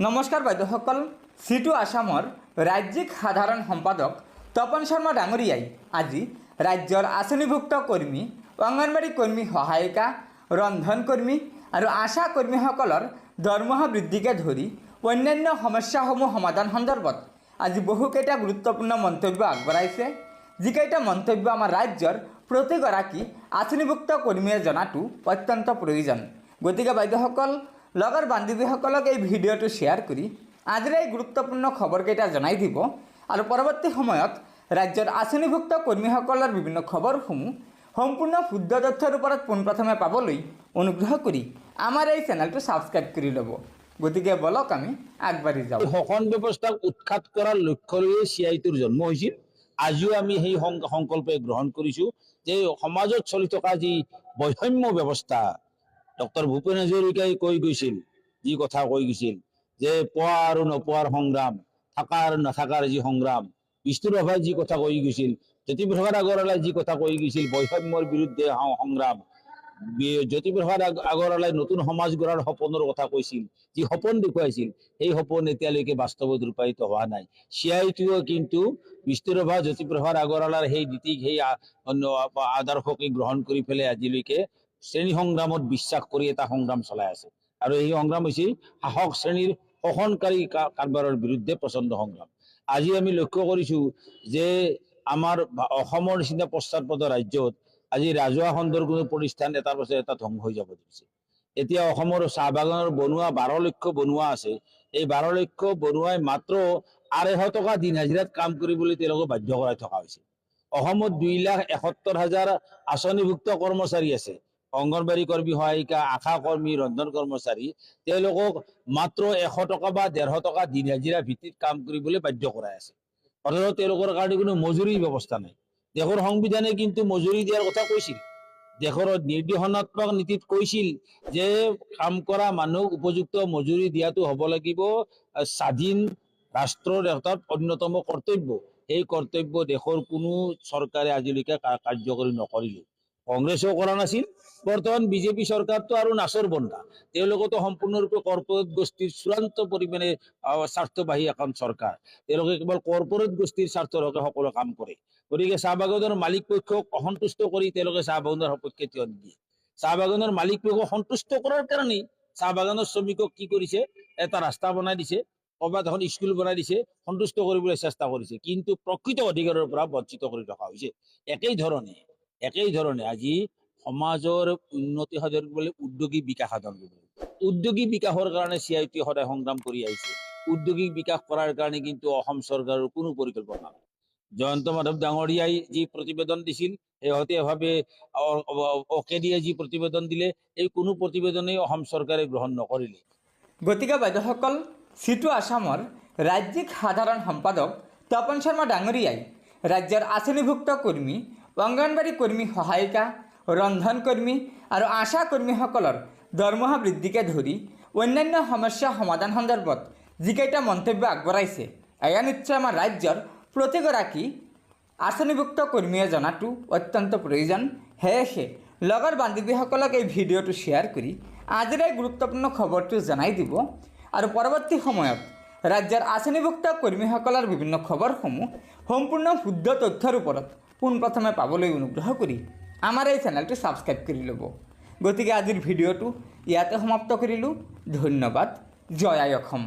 নমস্কাৰ বাইদেউসকল, সিটু আসামৰ ৰাজ্যিক সাধাৰণ সম্পাদক তপন শৰ্মা ডাঙৰীয়াই আজি ৰাজ্যৰ আঁচনিভুক্ত কৰ্মী, অংগনবাড়ী কৰ্মী সহায়িকা, ৰন্ধন কৰ্মী আৰু আশা কৰ্মীসকলৰ দৰমহা বৃদ্ধিকে ধৰি অন্যান্য সমস্যাসমূহ সমাধান সন্দৰ্ভত আজি বহুকেইটা গুৰুত্বপূৰ্ণ মন্তব্য আগবঢ়াইছে। যিকেইটা মন্তব্য আমাৰ ৰাজ্যৰ প্ৰতিগৰাকী আঁচনিভুক্ত কৰ্মীয়ে জনাটো অত্যন্ত প্ৰয়োজন। গতিকে বাইদেউসকল, লগৰ বান্ধৱীসকলক এই ভিডিঅ'টো শ্বেয়াৰ কৰি আজিৰ এই গুৰুত্বপূৰ্ণ খবৰকেইটা জনাই দিব আৰু পৰৱৰ্তী সময়ত ৰাজ্যৰ আঁচনিভুক্ত কৰ্মীসকলৰ বিভিন্ন খবৰসমূহ সম্পূৰ্ণ শুদ্ধ তথ্যৰ ওপৰত পোনপ্ৰথমে পাবলৈ অনুগ্ৰহ কৰি আমাৰ এই চেনেলটো ছাবস্ক্ৰাইব কৰি ল'ব। গতিকে বলক আমি আগবাঢ়ি যাওঁ। শোষণ ব্যৱস্থাক উৎখাত কৰাৰ লক্ষ্য লৈ CITৰ জন্ম হৈছিল। আজিও আমি সেই সংকল্প গ্ৰহণ কৰিছোঁ যে সমাজত চলি থকা যি বৈষম্য ব্যৱস্থা, ডক্টৰ ভূপেন হাজৰিকাই কৈ গৈছিল, যি কথা কৈ গৈছিল যে পোৱা আৰু নোপোৱাৰ সংগ্ৰাম, থকা আৰু নাথাকাৰ যি সংগ্ৰাম, বিষ্ণুৰাভাই যি কথা কৈ গৈছিল, জ্যোতিপ্ৰসাদ আগৰৱালাই যি কথা কৈ গৈছিল বৈষম্যৰ বিৰুদ্ধে সংগ্ৰাম, জ্যোতিপ্ৰসাদ আগৰৱালাই নতুন সমাজ গঢ়াৰ সপোনৰ কথা কৈছিল, যি সপোন দেখুৱাইছিল সেই সপোন এতিয়ালৈকে বাস্তৱত ৰূপায়িত হোৱা নাই। CITও কিন্তু বিষ্ণুৰাভা, জ্যোতিপ্ৰসাদ আগৰৱালাৰ সেই নীতিক, সেই আদৰ্শকে গ্ৰহণ কৰি পেলাই আজিলৈকে শ্ৰেণী সংগ্ৰামত বিশ্বাস কৰি এটা সংগ্ৰাম চলাই আছে। আৰু এই সংগ্ৰাম হৈছে শাসক শ্ৰেণীৰ শোষণকাৰী কাৰবাৰৰ বিৰুদ্ধে প্ৰচণ্ড সংগ্ৰাম। আজি আমি লক্ষ্য কৰিছোঁ যে আমাৰ অসমৰ নিচিনা পশ্চাদপদ ৰাজ্যত আজি ৰাজহুৱা খণ্ডৰ কোনো প্ৰতিষ্ঠান এটাৰ পাছত এটা ধ্বংস হৈ যাব ধৰিছে। এতিয়া অসমৰ চাহ বাগানৰ বনোৱা 12 লক্ষ বনোৱা আছে। এই 12 লক্ষ বনোৱাই মাত্ৰ 250 টকা দিন হাজিৰাত কাম কৰিবলৈ তেওঁলোকক বাধ্য কৰাই থকা হৈছে। অসমত 2,71,000 আঁচনিভুক্ত কৰ্মচাৰী আছে, অংগনবাড়ী কৰ্মী সহায়িকা, আশা কৰ্মী, ৰন্ধন কৰ্মচাৰী। তেওঁলোকক মাত্ৰ 100 টকা বা 150 টকা দিন হাজিৰা ভিত্তিত কাম কৰিবলৈ বাধ্য কৰাই আছে। অথচ তেওঁলোকৰ কাৰণে কোনো মজুৰিৰ ব্যৱস্থা নাই। দেশৰ সংবিধানে কিন্তু মজুৰি দিয়াৰ কথা কৈছিল। দেশৰ নিৰ্দেশনাত্মক নীতিত কৈছিল যে কাম কৰা মানুহক উপযুক্ত মজুৰি দিয়াটো হ'ব লাগিব স্বাধীন ৰাষ্ট্ৰৰ এটা অন্যতম কৰ্তব্য। এই কৰ্তব্য দেশৰ কোনো চৰকাৰে আজিলৈকে কাৰ্যকৰী নকৰিলে। কংগ্ৰেছেও কৰা নাছিল। বৰ্তমান বিজেপি চৰকাৰটো আৰু নাচৰ বন্ধা। তেওঁলোকেতো সম্পূৰ্ণৰূপে কৰ্পৰেট গোষ্ঠীৰ চূড়ান্ত পৰিমাণে স্বাৰ্থবাহী এখন চৰকাৰ। তেওঁলোকে কেৱল কৰ্পৰেট গোষ্ঠীৰ স্বাৰ্থৰ হকে সকলো কাম কৰে। গতিকে চাহ বাগানৰ মালিক পক্ষক অসন্তুষ্ট কৰি তেওঁলোকে চাহ বাগানৰ সপক্ষে থিয় নিদিয়ে। চাহ বাগানৰ মালিক পক্ষক সন্তুষ্ট কৰাৰ কাৰণেই চাহ বাগানৰ শ্ৰমিকক কি কৰিছে, এটা ৰাস্তা বনাই দিছে, ক'ৰবাত এখন স্কুল বনাই দিছে, সন্তুষ্ট কৰিবলৈ চেষ্টা কৰিছে, কিন্তু প্ৰকৃত অধিকাৰৰ পৰা বঞ্চিত কৰি ৰখা হৈছে। একেই ধৰণে আজি সমাজৰ উন্নতি সাধন কৰিবলৈ উদ্যোগিক বিকাশ সাধন কৰিব। উদ্যোগিক বিকাশৰ কাৰণে CIT সদায় সংগ্ৰাম কৰি আহিছে। উদ্যোগিক বিকাশ কৰাৰ কাৰণে কিন্তু অসম চৰকাৰৰ কোনো পৰিকল্পনা নাই। জয়ন্ত মাধৱ ডাঙৰীয়াই যি প্ৰতিবেদন দিছিল, শেহতীয়াভাৱে অকেডিয়ে যি প্ৰতিবেদন দিলে, এই কোনো প্ৰতিবেদনেই অসম চৰকাৰে গ্ৰহণ নকৰিলে। গতিকে বাইদেউসকল, সিটু আসামৰ ৰাজ্যিক সাধাৰণ সম্পাদক তপন শৰ্মা ডাঙৰীয়াই ৰাজ্যৰ আঁচনিভুক্ত কৰ্মী, অংগনবাড়ী কৰ্মী সহায়িকা, ৰন্ধন কৰ্মী আৰু আশা কৰ্মীসকলৰ দৰমহা বৃদ্ধিকে ধৰি অন্যান্য সমস্যা সমাধান সন্দৰ্ভত যিকেইটা মন্তব্য আগবঢ়াইছে, এয়া নিশ্চয় আমাৰ ৰাজ্যৰ প্ৰতিগৰাকী আঁচনিভুক্ত কৰ্মীয়ে জনাটো অত্যন্ত প্ৰয়োজন। সেয়েহে লগৰ বান্ধৱীসকলক এই ভিডিঅ'টো শ্বেয়াৰ কৰি আজিৰ এই গুৰুত্বপূৰ্ণ খবৰটো জনাই দিব আৰু পৰৱৰ্তী সময়ত ৰাজ্যৰ আঁচনিভুক্ত কৰ্মীসকলৰ বিভিন্ন খবৰসমূহ সম্পূৰ্ণ শুদ্ধ তথ্যৰ ওপৰত পোনপ্ৰথমে পাবলৈ অনুগ্ৰহ কৰি আমাৰ এই চেনেলটো ছাবস্ক্ৰাইব কৰি ল'ব। গতিকে আজিৰ ভিডিঅ'টো ইয়াতে সমাপ্ত কৰিলোঁ। ধন্যবাদ। জয় আই অসম।